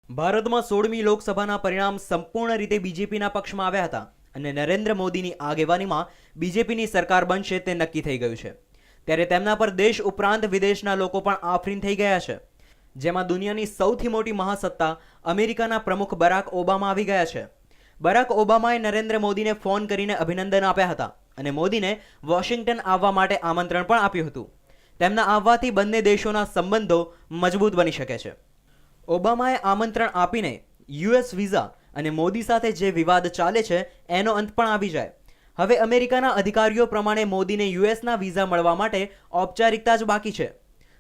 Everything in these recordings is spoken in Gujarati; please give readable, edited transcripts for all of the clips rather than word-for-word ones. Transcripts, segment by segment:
ભારતમાં 16મી લોકસભાના પરિણામ સંપૂર્ણ રીતે બીજેપીના પક્ષમાં આવ્યા હતા અને નરેન્દ્ર મોદીની આગેવાનીમાં બીજેપીની સરકાર બનશે તે નક્કી થઈ ગયું છે. ત્યારે તેમના પર દેશ ઉપરાંત વિદેશના લોકો પણ આફરીન થઈ ગયા છે. જેમાં દુનિયાની સૌથી મોટી મહાસત્તા અમેરિકાના પ્રમુખ બરાક ઓબામા આવી ગયા છે. બરાક ઓબામાએ નરેન્દ્ર મોદીને ફોન કરીને અભિનંદન આપ્યા હતા અને મોદીને વોશિંગ્ટન આવવા માટે આમંત્રણ પણ આપ્યું હતું. તેમના આવવાથી બંને દેશોના સંબંધો મજબૂત બની શકે છે. ઓબામાએ આમંત્રણ આપીને યુએસ વિઝા અને મોદી સાથે જે વિવાદ ચાલે છે એનો અંત પણ આવી જાય. હવે અમેરિકાના અધિકારીઓ પ્રમાણે મોદીને યુએસના વિઝા મળવા માટે ઔપચારિકતા જ બાકી છે.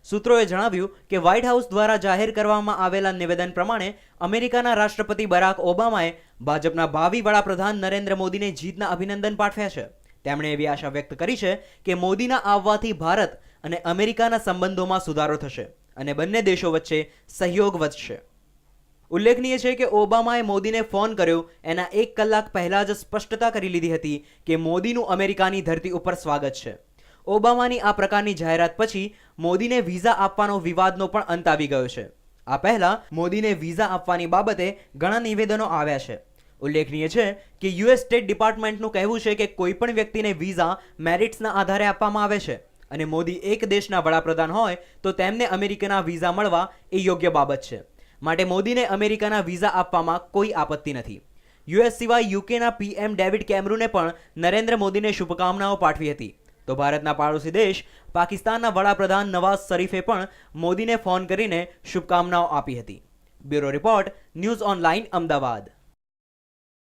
સૂત્રોએ જણાવ્યું કે વ્હાઇટ હાઉસ દ્વારા જાહેર કરવામાં આવેલા નિવેદન પ્રમાણે અમેરિકાના રાષ્ટ્રપતિ બરાક ઓબામાએ ભાજપના ભાવિ વડાપ્રધાન નરેન્દ્ર મોદીને જીતના અભિનંદન પાઠવ્યા છે. તેમણે એવી આશા વ્યક્ત કરી છે કે મોદીના આવવાથી ભારત અને અમેરિકાના સંબંધોમાં સુધારો થશે અને બંને દેશો વચ્ચે સહયોગ વધશે. ઉલ્લેખનીય છે કે ઓબામાએ મોદીને ફોન કર્યો એના 1 કલાક પહેલા જ સ્પષ્ટતા કરી લીધી હતી કે મોદીનું અમેરિકાની ધરતી ઉપર સ્વાગત છે. ઓબામાની આ પ્રકારની જાહેરાત પછી મોદીને વિઝા આપવાનો વિવાદનો પણ અંત આવી ગયો છે. આ પહેલા મોદીને વિઝા આપવાની બાબતે ઘણા નિવેદનો આવ્યા છે. ઉલ્લેખનીય છે કે યુએસ સ્ટેટ ડિપાર્ટમેન્ટનું કહેવું છે કે કોઈ પણ વ્યક્તિને વિઝા મેરિટ્સના આધારે આપવામાં આવે છે અને મોદી એક દેશના વડાપ્રધાન હોય તો તેમને અમેરિકાના વિઝા મળવા એ યોગ્ય બાબત છે. માટે મોદીને અમેરિકાના વિઝા આપવામાં કોઈ આપત્તિ નથી. યુએસ સિવાય યુકેના પીએમ ડેવિડ કેમરૂને પણ નરેન્દ્ર મોદીને શુભકામનાઓ પાઠવી હતી. તો ભારતના પાડોશી દેશ પાકિસ્તાનના વડાપ્રધાન નવાઝ શરીફે પણ મોદીને ફોન કરીને શુભકામનાઓ આપી હતી. Bureau report, news online, Ahmedabad.